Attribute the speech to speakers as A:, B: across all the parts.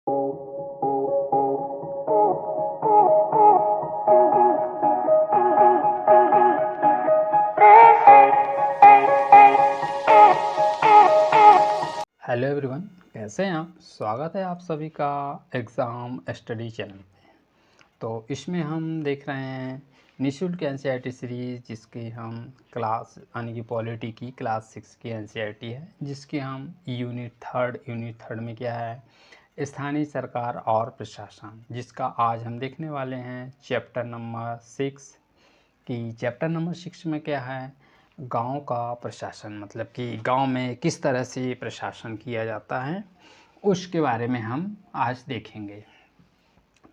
A: Hello everyone, कैसे हैं आप। स्वागत है आप सभी का एग्ज़ाम स्टडी चैनल पे। तो इसमें हम देख रहे हैं निःशुल्क एनसीईआरटी सीरीज़, जिसकी हम क्लास यानी कि पॉलिटी की क्लास 6 की एनसीईआरटी है, जिसकी हम यूनिट थर्ड में क्या है, स्थानीय सरकार और प्रशासन, जिसका आज हम देखने वाले हैं चैप्टर नंबर 6 कि चैप्टर नंबर 6 में क्या है, गांव का प्रशासन, मतलब कि गांव में किस तरह से प्रशासन किया जाता है, उसके बारे में हम आज देखेंगे।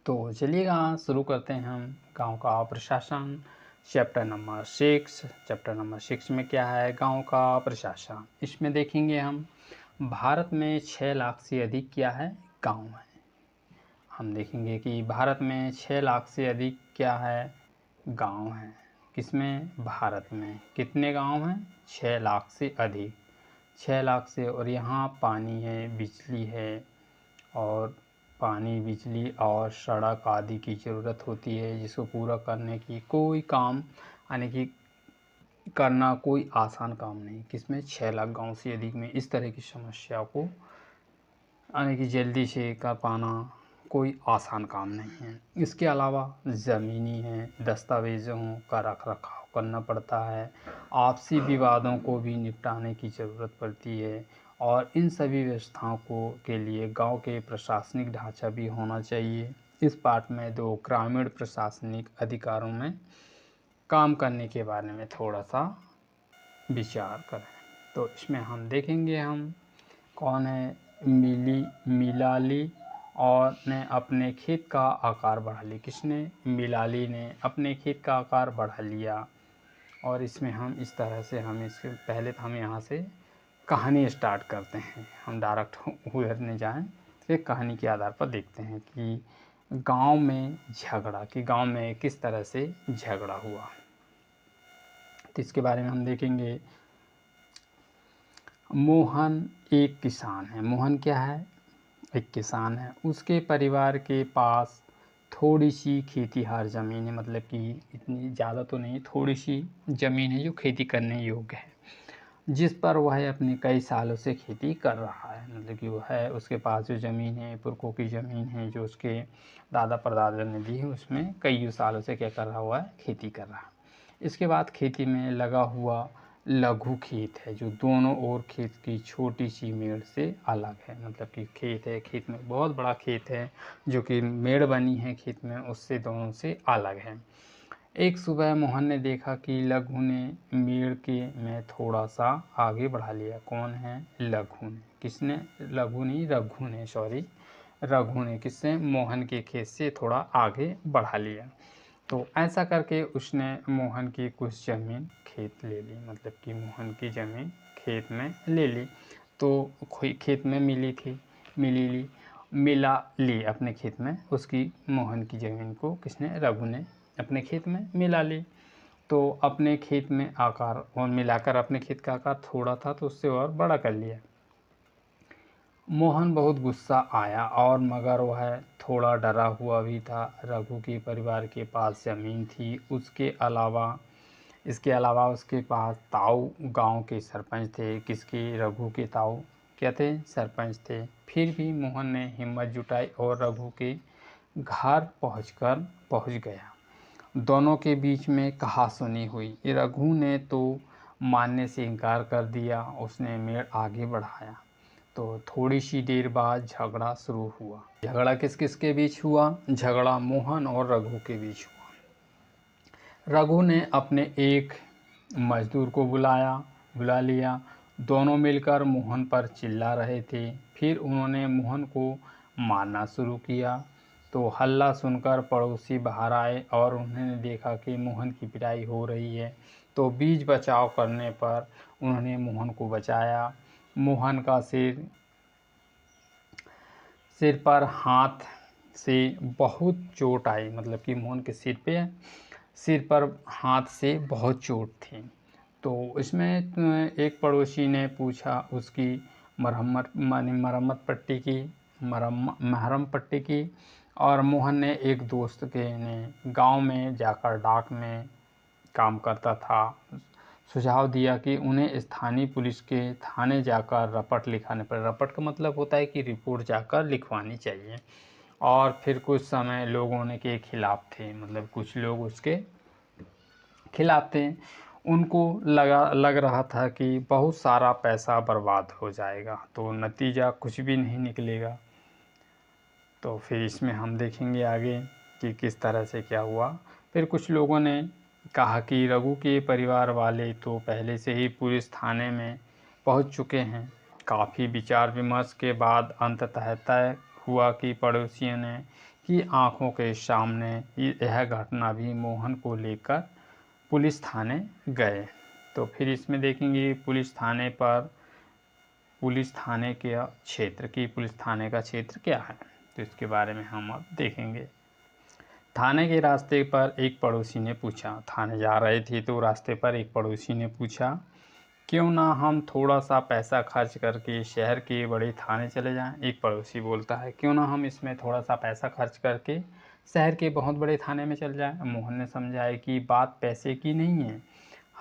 A: तो चलिएगा शुरू करते हैं हम गांव का प्रशासन चैप्टर नंबर 6। चैप्टर नंबर 6 में क्या है, गांव का प्रशासन। इसमें देखेंगे हम भारत में 6 लाख से अधिक क्या है, गांव है। हम देखेंगे कि भारत में 6 लाख से अधिक क्या है, गांव हैं। किसमें, भारत में कितने गांव हैं, 6 लाख से अधिक, 6 लाख से। और यहाँ पानी है, बिजली है, और पानी, बिजली और सड़क आदि की ज़रूरत होती है, जिसको पूरा करने की कोई काम यानी कि करना कोई आसान काम नहीं। किसमें, 6 लाख गांव से अधिक में इस तरह की समस्या को यानी कि जल्दी से कर पाना कोई आसान काम नहीं है। इसके अलावा ज़मीनी है, दस्तावेज़ों का रख रखाव करना पड़ता है, आपसी विवादों को भी निपटाने की ज़रूरत पड़ती है, और इन सभी व्यवस्थाओं को के लिए गांव के प्रशासनिक ढांचा भी होना चाहिए। इस पाठ में 2 ग्रामीण प्रशासनिक अधिकारों में काम करने के बारे में थोड़ा सा विचार करें। तो इसमें हम देखेंगे हम कौन है, मिलाली और ने अपने खेत का आकार बढ़ा लिया। किसने, मिलाली ने अपने खेत का आकार बढ़ा लिया। और इसमें हम इस तरह से हम इसके पहले तो हम यहाँ से कहानी स्टार्ट करते हैं। हम डायरेक्ट उधर नहीं जाएं, तो एक कहानी के आधार पर देखते हैं कि गांव में झगड़ा, कि गांव में किस तरह से झगड़ा हुआ। तो इसके बारे में हम देखेंगे। मोहन एक किसान है। मोहन क्या है, एक किसान है। उसके परिवार के पास थोड़ी सी खेतीहार ज़मीन है, मतलब कि इतनी ज़्यादा तो नहीं, थोड़ी सी ज़मीन है जो खेती करने योग्य है, जिस पर वह अपने कई सालों से खेती कर रहा है। मतलब कि वह है, उसके पास जो ज़मीन है, पुरखों की ज़मीन है जो उसके दादा परदादा ने दी है, उसमें कई सालों से क्या कर रहा हुआ है, खेती कर रहा है। इसके बाद खेती में लगा हुआ लघु खेत है, जो दोनों ओर खेत की छोटी सी मेड़ से अलग है। मतलब कि खेत है, खेत में बहुत बड़ा खेत है, जो कि मेड़ बनी है खेत में, उससे दोनों से अलग है। एक सुबह मोहन ने देखा कि लघु ने मेड़ के में थोड़ा सा आगे बढ़ा लिया। कौन है, लघु ने। किसने, लघु नहीं, रघु ने, सॉरी, रघु ने किससे, मोहन के खेत से थोड़ा आगे बढ़ा लिया। तो ऐसा करके उसने मोहन की कुछ ज़मीन खेत ले ली। मतलब कि मोहन की ज़मीन खेत में ले ली। तो खेत में मिला ली अपने खेत में, उसकी मोहन की ज़मीन को किसने, रघु ने अपने खेत में मिला ली। तो अपने खेत में आकार और मिलाकर अपने खेत का आकार थोड़ा था, तो उससे और बड़ा कर लिया। मोहन बहुत गुस्सा आया, और मगर वह थोड़ा डरा हुआ भी था। रघु के परिवार के पास ज़मीन थी, इसके अलावा उसके पास ताऊ गांव के सरपंच थे। किसके, रघु के ताऊ क्या थे, सरपंच थे। फिर भी मोहन ने हिम्मत जुटाई और रघु के घर पहुंच गया। दोनों के बीच में कहासुनी हुई। रघु ने तो मानने से इनकार कर दिया, उसने मेड़ आगे बढ़ाया। तो थोड़ी सी देर बाद झगड़ा शुरू हुआ। झगड़ा किस किस के बीच हुआ, झगड़ा मोहन और रघु के बीच हुआ। रघु ने अपने एक मजदूर को बुला लिया। दोनों मिलकर मोहन पर चिल्ला रहे थे। फिर उन्होंने मोहन को मारना शुरू किया। तो हल्ला सुनकर पड़ोसी बाहर आए और उन्होंने देखा कि मोहन की पिटाई हो रही है। तो बीच बचाव करने पर उन्होंने मोहन को बचाया। मोहन का सिर पर हाथ से बहुत चोट आई। मतलब कि मोहन के सिर पर हाथ से बहुत चोट थी। तो इसमें एक पड़ोसी ने पूछा, उसकी मरम्मत पट्टी की, महरम पट्टी की और मोहन ने एक दोस्त के ने गांव में जाकर डाक में काम करता था सुझाव दिया कि उन्हें स्थानीय पुलिस के थाने जाकर रपट लिखाने पर, रपट का मतलब होता है कि रिपोर्ट जाकर लिखवानी चाहिए। और फिर कुछ समय लोगों ने के खिलाफ थे, मतलब कुछ लोग उसके खिलाफ थे। उनको लग रहा था कि बहुत सारा पैसा बर्बाद हो जाएगा, तो नतीजा कुछ भी नहीं निकलेगा। तो फिर इसमें हम देखेंगे आगे कि किस तरह से क्या हुआ। फिर कुछ लोगों ने कहा कि रघु के परिवार वाले तो पहले से ही पुलिस थाने में पहुंच चुके हैं। काफ़ी विचार विमर्श के बाद अंततः तय हुआ कि पड़ोसियों ने की आंखों के सामने यह घटना भी मोहन को लेकर पुलिस थाने गए। तो फिर इसमें देखेंगे पुलिस थाने के क्षेत्र की पुलिस थाने का क्षेत्र क्या है, तो इसके बारे में हम अब देखेंगे। थाने के रास्ते पर एक पड़ोसी ने पूछा, थाने जा रहे थे तो रास्ते पर एक पड़ोसी ने पूछा, क्यों ना हम थोड़ा सा पैसा खर्च करके शहर के बड़े थाने चले जाएं। एक पड़ोसी बोलता है, क्यों ना हम इसमें थोड़ा सा पैसा खर्च करके शहर के बहुत बड़े थाने में चले जाएं। मोहन ने समझाया कि बात पैसे की नहीं है,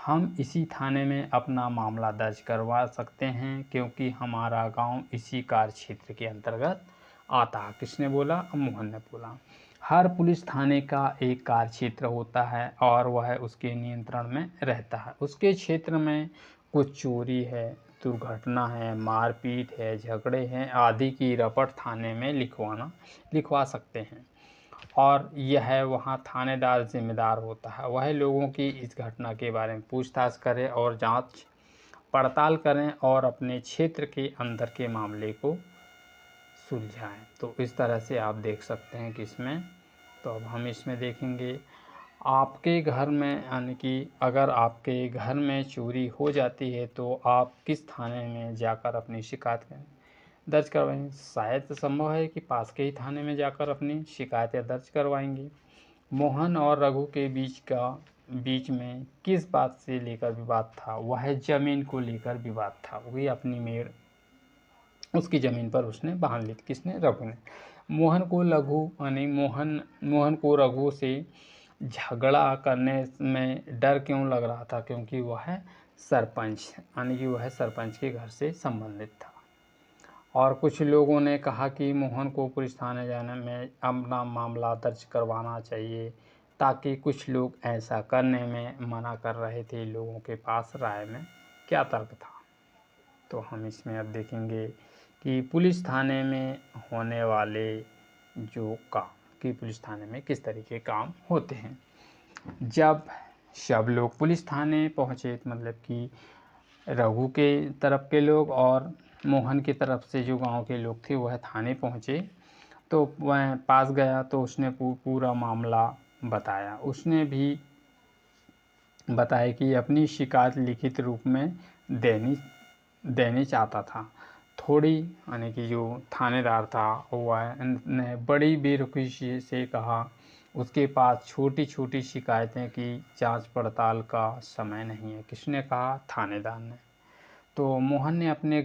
A: हम इसी थाने में अपना मामला दर्ज करवा सकते हैं क्योंकि हमारा गांव इसी कार्य क्षेत्र के अंतर्गत आता है। किसने बोला? मोहन ने बोला। हर पुलिस थाने का एक कार्य क्षेत्र होता है और वह उसके नियंत्रण में रहता है। उसके क्षेत्र में कुछ चोरी है, दुर्घटना है, मारपीट है, झगड़े हैं आदि की रपट थाने में लिखवा सकते हैं और यह वहाँ थानेदार जिम्मेदार होता है। वह लोगों की इस घटना के बारे में पूछताछ करें और जांच पड़ताल करें और अपने क्षेत्र के अंदर के मामले को सुलझाएं। तो इस तरह से आप देख सकते हैं कि इसमें, तो अब हम इसमें देखेंगे आपके घर में, यानी कि अगर आपके घर में चोरी हो जाती है तो आप किस थाने में जाकर अपनी शिकायत दर्ज करवाएंगे। शायद संभव है कि पास के ही थाने में जाकर अपनी शिकायतें दर्ज करवाएंगे। मोहन और रघु के बीच में किस बात से लेकर विवाद था? वह जमीन को लेकर विवाद था। वही अपनी मेड़ उसकी ज़मीन पर उसने बांध ली थी। किसने? रघु ने। मोहन को रघु से झगड़ा करने में डर क्यों लग रहा था? क्योंकि वह सरपंच, यानी कि वह सरपंच के घर से संबंधित था। और कुछ लोगों ने कहा कि मोहन को पुलिस थाने जाने में अपना मामला दर्ज करवाना चाहिए, ताकि कुछ लोग ऐसा करने में मना कर रहे थे। लोगों के पास राय में क्या तर्क था? तो हम इसमें अब देखेंगे कि पुलिस थाने में होने वाले पुलिस थाने में किस तरीके काम होते हैं। जब सब लोग पुलिस थाने पहुँचे, मतलब कि रघु के तरफ के लोग और मोहन की तरफ से जो गांव के लोग थे वह थाने पहुँचे, तो वह पास गया तो उसने पूरा मामला बताया। उसने भी बताया कि अपनी शिकायत लिखित रूप में देनी चाहता था। थोड़ी, यानी कि जो थानेदार था वह ने बड़ी बेरुखी से कहा, उसके पास छोटी छोटी शिकायतें की जांच पड़ताल का समय नहीं है। किसने कहा? थानेदार ने। तो मोहन ने अपने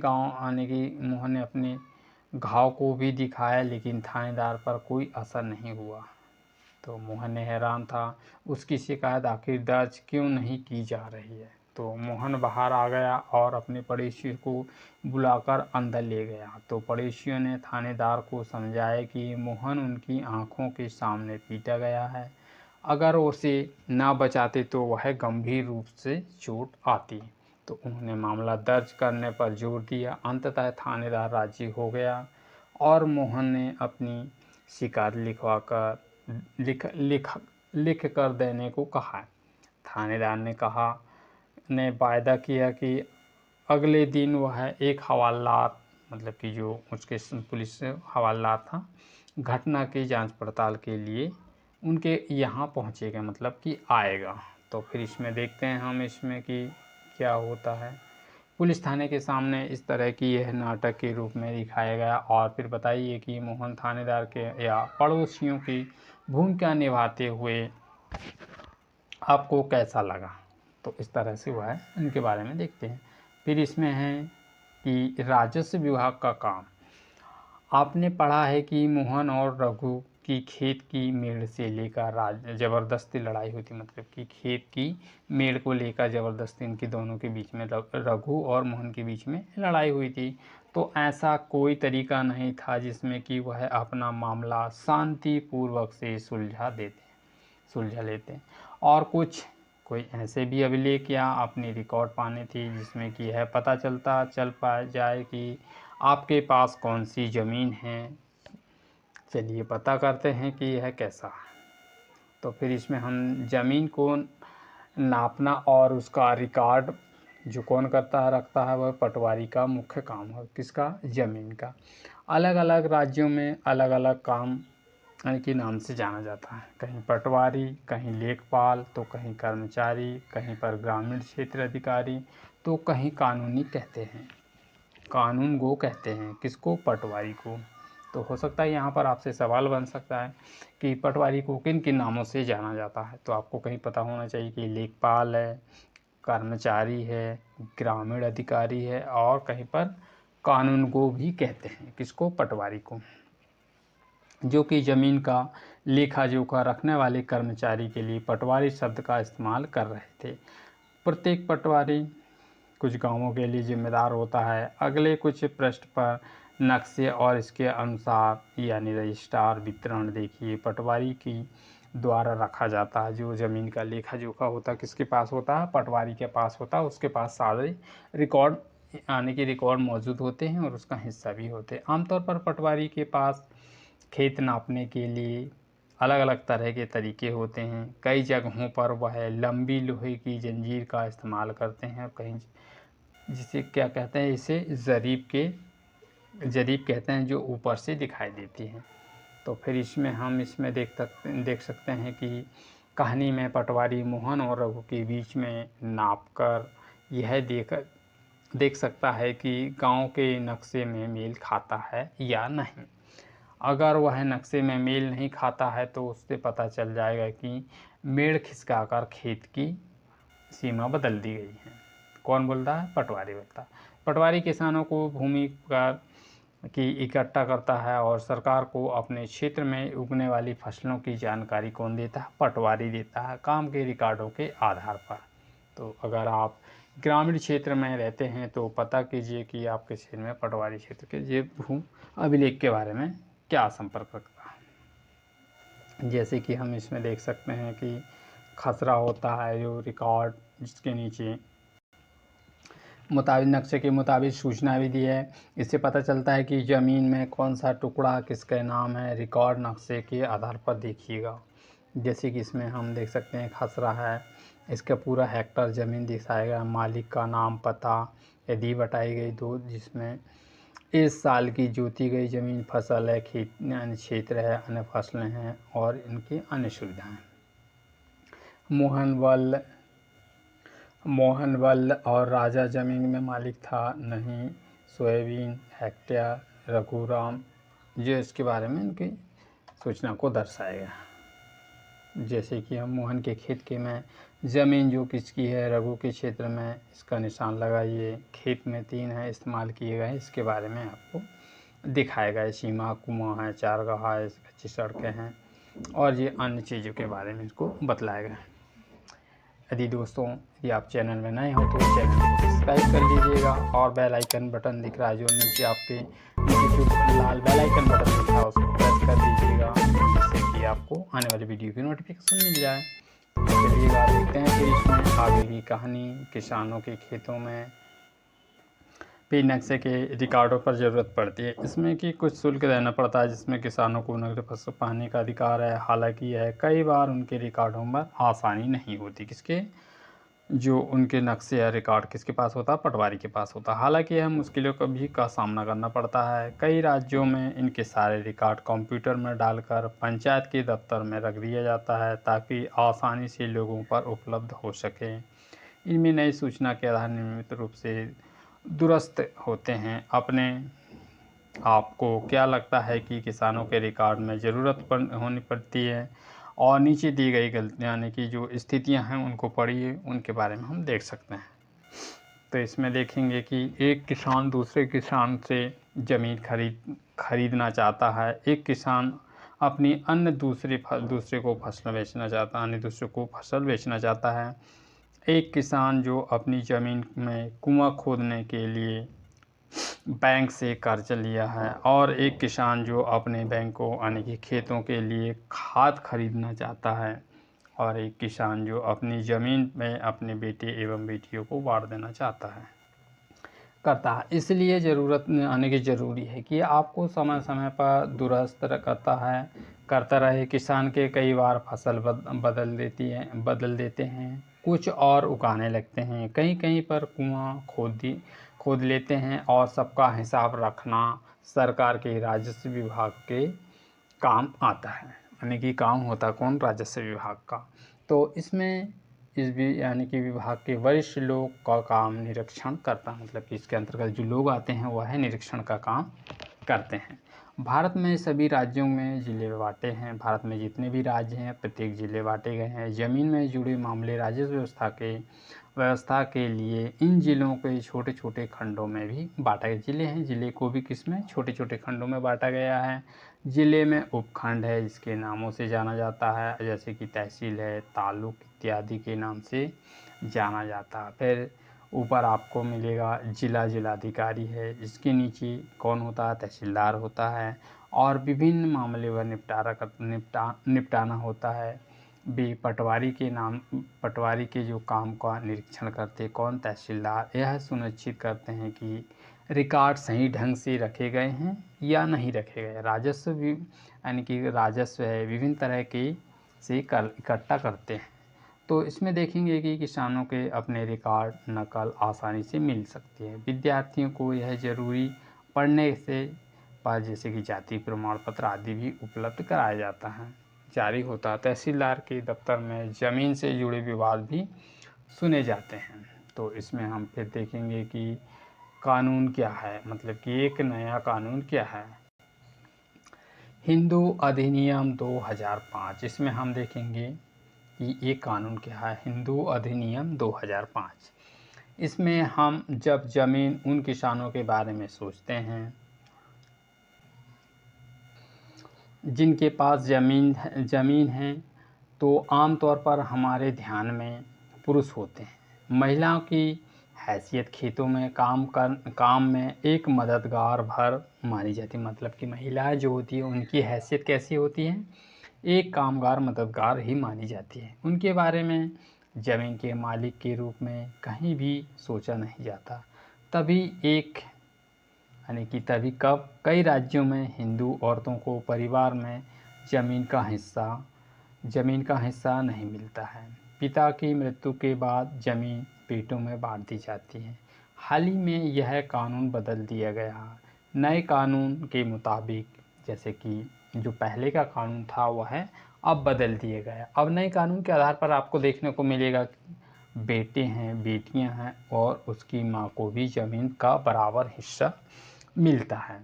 A: घाव को भी दिखाया, लेकिन थानेदार पर कोई असर नहीं हुआ। तो मोहन ने हैरान था, उसकी शिकायत आखिर दर्ज क्यों नहीं की जा रही है। तो मोहन बाहर आ गया और अपने पड़ोसी को बुलाकर अंदर ले गया। तो पड़ोसियों ने थानेदार को समझाया कि मोहन उनकी आंखों के सामने पीटा गया है, अगर उसे ना बचाते तो वह गंभीर रूप से चोट आती। तो उन्होंने मामला दर्ज करने पर जोर दिया। अंततः थानेदार राजी हो गया और मोहन ने अपनी शिकायत लिख कर देने को कहा। थानेदार ने वायदा किया कि अगले दिन वह एक हवालदार, मतलब कि जो उसके पुलिस हवालदार था, घटना की जांच पड़ताल के लिए उनके यहाँ पहुँचेगा, मतलब कि आएगा। तो फिर इसमें देखते हैं हम इसमें कि क्या होता है। पुलिस थाने के सामने इस तरह की यह नाटक के रूप में दिखाया गया। और फिर बताइए कि मोहन थानेदार के या पड़ोसियों की भूमिका निभाते हुए आपको कैसा लगा। तो इस तरह से वह है, इनके बारे में देखते हैं। फिर इसमें है कि राजस्व विभाग का काम। आपने पढ़ा है कि मोहन और रघु की खेत की मेड़ से लेकर ज़बरदस्ती लड़ाई हुई थी, मतलब कि खेत की मेड़ को लेकर ज़बरदस्ती इनकी दोनों के बीच में, रघु और मोहन के बीच में लड़ाई हुई थी। तो ऐसा कोई तरीका नहीं था जिसमें कि वह अपना मामला शांतिपूर्वक से सुलझा लेते। और कोई ऐसे भी अभिलेख या अपनी रिकॉर्ड पाने थे जिसमें कि यह पता चल पा जाए कि आपके पास कौन सी ज़मीन है। चलिए पता करते हैं कि यह कैसा है। तो फिर इसमें हम ज़मीन को नापना और उसका रिकॉर्ड जो कौन रखता है वह पटवारी का मुख्य काम है। किसका? ज़मीन का। अलग अलग राज्यों में अलग अलग काम के नाम से जाना जाता है। कहीं पटवारी, कहीं लेखपाल, तो कहीं कर्मचारी, कहीं पर ग्रामीण क्षेत्र अधिकारी, तो कहीं कानूनी कहते हैं, कानूनगो कहते हैं। किसको? पटवारी को। तो हो सकता है यहाँ पर आपसे सवाल बन सकता है कि पटवारी को किन किन नामों से जाना जाता है। तो आपको कहीं पता होना चाहिए कि लेखपाल है, कर्मचारी है, ग्रामीण अधिकारी है, और कहीं पर कानूनगो भी कहते हैं। किसको? पटवारी को। जो कि ज़मीन का लेखा जोखा रखने वाले कर्मचारी के लिए पटवारी शब्द का इस्तेमाल कर रहे थे। प्रत्येक पटवारी कुछ गांवों के लिए जिम्मेदार होता है। अगले कुछ पृष्ठ पर नक्शे और इसके अनुसार यानी रजिस्ट्रार वितरण देखिए। पटवारी की द्वारा रखा जाता है जो ज़मीन का लेखा जोखा होता है, किसके पास होता है? पटवारी के पास होता है। उसके पास सारे रिकॉर्ड यानी कि रिकॉर्ड मौजूद होते हैं और उसका हिस्सा भी होते हैं। आमतौर पर पटवारी के पास खेत नापने के लिए अलग अलग तरह के तरीके होते हैं। कई जगहों पर वह लंबी लोहे की जंजीर का इस्तेमाल करते हैं, कहीं जिसे क्या कहते हैं, इसे जरीब कहते हैं, जो ऊपर से दिखाई देती है। तो फिर इसमें देख सकते हैं कि कहानी में पटवारी मोहन और रघु के बीच में नापकर यह देख सकता है कि गांव के नक्शे में मेल खाता है या नहीं। अगर वह नक्शे में मेल नहीं खाता है तो उससे पता चल जाएगा कि मेड़ खिसकाकर खेत की सीमा बदल दी गई है। कौन बोलता है? पटवारी बोलता है। पटवारी किसानों को भूमि की इकट्ठा करता है और सरकार को अपने क्षेत्र में उगने वाली फसलों की जानकारी कौन देता है? पटवारी देता है, काम के रिकॉर्डों के आधार पर। तो अगर आप ग्रामीण क्षेत्र में रहते हैं तो पता कीजिए कि आपके क्षेत्र में पटवारी क्षेत्र के ये भू अभिलेख के बारे में क्या संपर्क रखता है। जैसे कि हम इसमें देख सकते हैं कि खसरा होता है जो रिकॉर्ड, जिसके नीचे मुताबिक नक्शे के मुताबिक सूचना भी दी है। इससे पता चलता है कि ज़मीन में कौन सा टुकड़ा किसके नाम है। रिकॉर्ड नक्शे के आधार पर देखिएगा। जैसे कि इसमें हम देख सकते हैं खसरा है, इसका पूरा हेक्टर ज़मीन दिखाएगा, मालिक का नाम, पता, यदि बताई गई दो, जिसमें इस साल की जोती गई ज़मीन, फसल है, खेत यानी क्षेत्र है, अन्य फसलें हैं और इनकी अन्य सुविधाएँ। मोहनवल और राजा ज़मीन में मालिक था नहीं। सोयाबीन, हेक्टेयर, रघुराम, जो इसके बारे में इनकी सूचना को दर्शाएगा। जैसे कि हम मोहन के खेत के में ज़मीन जो किसकी है, रघु के क्षेत्र में इसका निशान लगाइए। खेत में 3 है इस्तेमाल किए गए, इसके बारे में आपको दिखाएगा। सीमा, कुआं है, चारगाह है, कच्ची सड़कें हैं और ये अन्य चीज़ों के बारे में इसको बतलाएगा। यदि दोस्तों यदि आप चैनल में नए हो तो चैनल को सब्सक्राइब कर लीजिएगा और बेल आइकन बटन दिख रहा है जो नीचे आपके नीचे जो लाल बेल आइकन बटन दिख रहा है उसको प्रेस कर दीजिएगा, जिससे कि आपको आने वाली वीडियो की नोटिफिकेशन मिल जाए। तो चलिएगा देखते हैं फिर इसमें आगे की कहानी। किसानों के खेतों में भी नक्शे के रिकॉर्डों पर ज़रूरत पड़ती है। इसमें कि कुछ शुल्क देना पड़ता है जिसमें किसानों को नकद फसल पाने का अधिकार है। हालांकि यह कई बार उनके रिकॉर्डों पर आसानी नहीं होती। किसके? जो उनके नक्शे या रिकॉर्ड किसके पास होता है? पटवारी के पास होता है। हालांकि यह मुश्किलों का सामना करना पड़ता है। कई राज्यों में इनके सारे रिकॉर्ड कंप्यूटर में डालकर पंचायत के दफ्तर में रख दिया जाता है ताकि आसानी से लोगों पर उपलब्ध हो सके। इनमें नई सूचना के आधार नियमित रूप से दुरुस्त होते हैं। अपने आपको क्या लगता है कि किसानों के रिकॉर्ड में ज़रूरत होनी पड़ती है? और नीचे दी गई गलतियाँ यानी कि जो स्थितियाँ हैं उनको पढ़िए, उनके बारे में हम देख सकते हैं। तो इसमें देखेंगे कि एक किसान दूसरे किसान से ज़मीन खरीदना चाहता है। एक किसान अपनी अन्य दूसरे को फसल बेचना चाहता है, अन्य दूसरे को फसल बेचना चाहता है। एक किसान जो अपनी ज़मीन में कुआं खोदने के लिए बैंक से कर्ज लिया है, और एक किसान जो अपने बैंकों यानी कि खेतों के लिए खाद खरीदना चाहता है, और एक किसान जो अपनी ज़मीन में अपने बेटे एवं बेटियों को बांट देना चाहता है करता है। इसलिए ज़रूरत आने की ज़रूरी है कि आपको समय समय पर दुरुस्त करता रहे। किसान के कई बार फसल बदल देते हैं, कुछ और उगाने लगते हैं, कहीं कहीं पर कुआं खोद लेते हैं, और सबका हिसाब रखना सरकार के राजस्व विभाग के काम आता है। यानी कि काम होता कौन? राजस्व विभाग का। तो इसमें यानी कि विभाग के वरिष्ठ लोग का काम निरीक्षण करता है, मतलब कि इसके अंतर्गत जो लोग आते हैं वह निरीक्षण का काम करते हैं। भारत में सभी राज्यों में ज़िले बाँटे हैं। भारत में जितने भी राज्य हैं प्रत्येक ज़िले बाँटे गए हैं। ज़मीन में जुड़े मामले राजस्व व्यवस्था के लिए इन ज़िलों के छोटे छोटे खंडों में भी बाँटा गया। ज़िले हैं, ज़िले को भी किसमें? छोटे छोटे खंडों में बाँटा गया है। ज़िले में उपखंड है, इसके नामों से जाना जाता है, जैसे कि तहसील है, तालुक इत्यादि के नाम से जाना जाता है। फिर ऊपर आपको मिलेगा जिलाधिकारी है, इसके नीचे कौन होता है? तहसीलदार होता है, और विभिन्न मामले व निपटाना होता है। पटवारी के जो काम का निरीक्षण करते कौन? तहसीलदार। यह सुनिश्चित करते हैं कि रिकॉर्ड सही ढंग से रखे गए हैं या नहीं रखे गए। राजस्व यानी कि राजस्व है विभिन्न तरह के से इकट्ठा करते हैं। तो इसमें देखेंगे कि किसानों के अपने रिकॉर्ड नकल आसानी से मिल सकती है। विद्यार्थियों को यह ज़रूरी पढ़ने से पर जैसे कि जाति प्रमाण पत्र आदि भी उपलब्ध कराया जाता है, जारी होता है। तहसीलदार के दफ्तर में ज़मीन से जुड़े विवाद भी सुने जाते हैं। तो इसमें हम फिर देखेंगे कि कानून क्या है, मतलब कि एक नया कानून क्या है। हिंदू अधिनियम 2005, इसमें हम देखेंगे कि ये कानून क्या है। हिंदू अधिनियम 2005, इसमें हम जब ज़मीन उन किसानों के बारे में सोचते हैं जिनके पास ज़मीन है, तो आमतौर पर हमारे ध्यान में पुरुष होते हैं। महिलाओं की हैसियत खेतों में काम में एक मददगार भर मानी जाती है। मतलब कि महिलाएं जो होती है उनकी हैसियत कैसी होती है? एक कामगार मददगार ही मानी जाती है। उनके बारे में ज़मीन के मालिक के रूप में कहीं भी सोचा नहीं जाता। तभी कब कई राज्यों में हिंदू औरतों को परिवार में ज़मीन का हिस्सा नहीं मिलता है। पिता की मृत्यु के बाद ज़मीन बेटों में बांट दी जाती है। हाल ही में यह कानून बदल दिया गया। नए कानून के मुताबिक, जैसे कि जो पहले का कानून था वह अब बदल दिया गया। अब नए कानून के आधार पर आपको देखने को मिलेगा कि बेटे हैं, बेटियां हैं, और उसकी माँ को भी ज़मीन का बराबर हिस्सा मिलता है।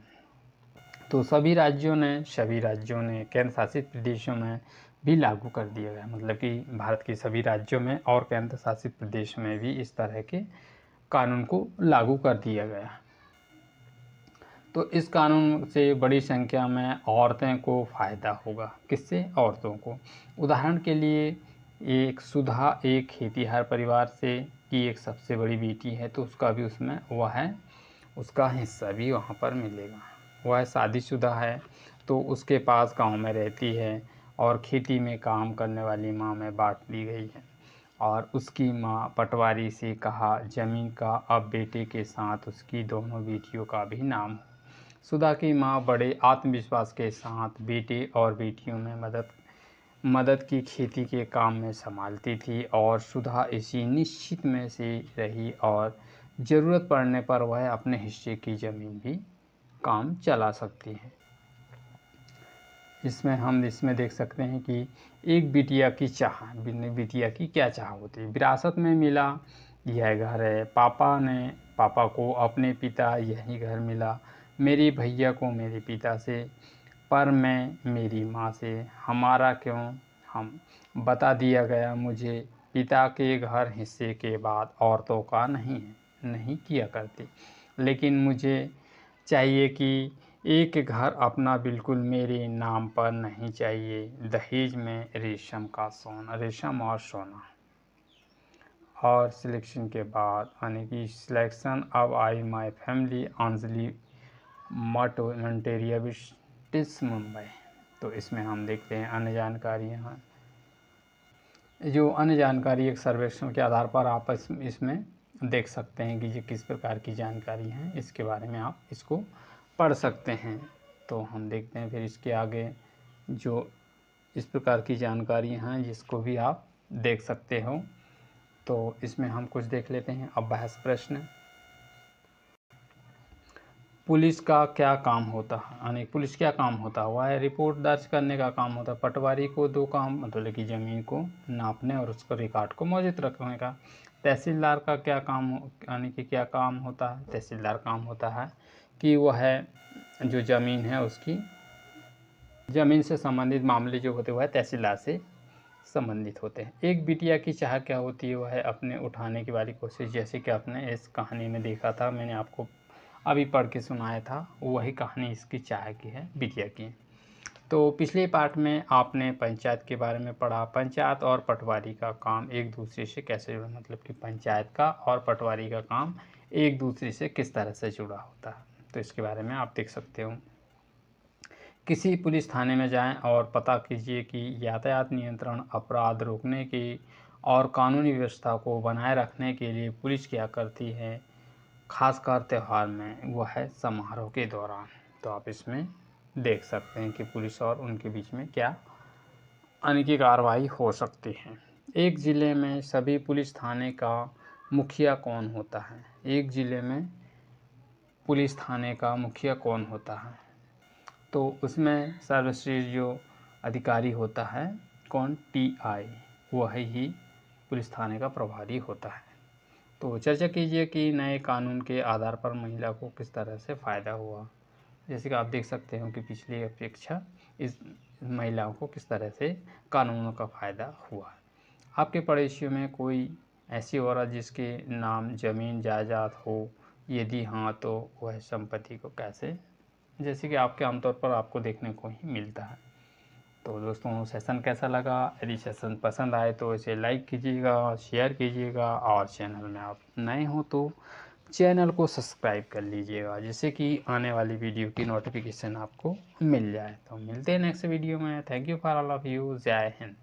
A: तो सभी राज्यों ने केंद्र शासित प्रदेशों में भी लागू कर दिया गया। मतलब कि भारत के सभी राज्यों में और केंद्र शासित प्रदेश में भी इस तरह के कानून को लागू कर दिया गया। तो इस कानून से बड़ी संख्या में औरतें को फ़ायदा होगा। किससे? औरतों को। उदाहरण के लिए एक खेतिहर परिवार से की एक सबसे बड़ी बेटी है, तो उसका भी उसका हिस्सा भी वहाँ पर मिलेगा। वह शादीशुदा है तो उसके पास गांव में रहती है, और खेती में काम करने वाली माँ में बांट ली गई है। और उसकी माँ पटवारी से कहा ज़मीन का अब बेटे के साथ उसकी दोनों बेटियों का भी नाम हो। सुधा की माँ बड़े आत्मविश्वास के साथ बेटे और बेटियों में मदद की खेती के काम में संभालती थी, और सुधा इसी निश्चित में से रही, और ज़रूरत पड़ने पर वह अपने हिस्से की ज़मीन भी काम चला सकती है। इसमें देख सकते हैं कि एक बिटिया की क्या चाह होती है। विरासत में मिला यह घर है, पापा को अपने पिता यही घर मिला, मेरी भैया को मेरे पिता से, पर मैं मेरी माँ से। हमारा क्यों? हम बता दिया गया मुझे, पिता के घर हिस्से के बाद औरतों का नहीं है। नहीं किया करती, लेकिन मुझे चाहिए कि एक घर अपना बिल्कुल मेरे नाम पर नहीं चाहिए। दहेज में रेशम और सोना। और सिलेक्शन के बाद यानी कि सिलेक्शन अब आई माय फैमिली अंजलि मॉन्टेरिया बिस्टिस मुंबई। तो इसमें हम देखते हैं अन्य जानकारियाँ। जो अन्य जानकारी एक सर्वेक्षण के आधार पर आप इसमें देख सकते हैं कि ये किस प्रकार की जानकारी हैं, इसके बारे में आप इसको पढ़ सकते हैं। तो हम देखते हैं फिर इसके आगे जो इस प्रकार की जानकारी हैं जिसको भी आप देख सकते हो। तो इसमें हम कुछ देख लेते हैं। अब बहस प्रश्न, पुलिस का क्या काम होता है, यानी पुलिस क्या काम होता है? वह रिपोर्ट दर्ज करने का काम होता है। पटवारी को दो काम, मतलब कि ज़मीन को नापने और उसको रिकॉर्ड को मौजूद रखने का। तहसीलदार का क्या काम यानी कि क्या काम होता है? तहसीलदार काम होता है कि वह जो ज़मीन है उसकी ज़मीन से संबंधित मामले जो होते वह तहसीलदार से संबंधित होते हैं। एक बिटिया की चाह क्या होती है? वह है अपने उठाने की वाली कोशिश। जैसे कि आपने इस कहानी में देखा था, मैंने आपको अभी पढ़ के सुनाया था, वही कहानी इसकी चाह की है, बिटिया की। तो पिछले पार्ट में आपने पंचायत के बारे में पढ़ा। पंचायत और पटवारी का काम एक दूसरे से कैसे जुड़ा, मतलब कि पंचायत का और पटवारी का काम एक दूसरे से किस तरह से जुड़ा होता है, तो इसके बारे में आप देख सकते हो। किसी पुलिस थाने में जाएं और पता कीजिए कि यातायात नियंत्रण, अपराध रोकने की और कानूनी व्यवस्था को बनाए रखने के लिए पुलिस क्या करती है, खासकर त्यौहार में, वह है समारोह के दौरान। तो आप इसमें देख सकते हैं कि पुलिस और उनके बीच में क्या अनकी कार्रवाई हो सकती है। एक ज़िले में सभी पुलिस थाने का मुखिया कौन होता है? एक ज़िले में पुलिस थाने का मुखिया कौन होता है? तो उसमें सर्वश्रेष्ठ जो अधिकारी होता है कौन? टीआई, वह ही पुलिस थाने का प्रभारी होता है। तो चर्चा कीजिए कि नए कानून के आधार पर महिला को किस तरह से फ़ायदा हुआ। जैसे कि आप देख सकते हो कि पिछली अपेक्षा इस महिलाओं को किस तरह से कानूनों का फ़ायदा हुआ। आपके पड़ोसियों में कोई ऐसी औरत जिसके नाम ज़मीन जायदाद हो? यदि हाँ, तो वह संपत्ति को कैसे, जैसे कि आपके आमतौर पर आपको देखने को ही मिलता है। तो दोस्तों, सेशन कैसा लगा? यदि सेशन पसंद आए तो इसे लाइक कीजिएगा, शेयर कीजिएगा, और चैनल में आप नए हो तो चैनल को सब्सक्राइब कर लीजिएगा, जिससे कि आने वाली वीडियो की नोटिफिकेशन आपको मिल जाए। तो मिलते हैं नेक्स्ट वीडियो में। Thank you for all of you. जय हिंद।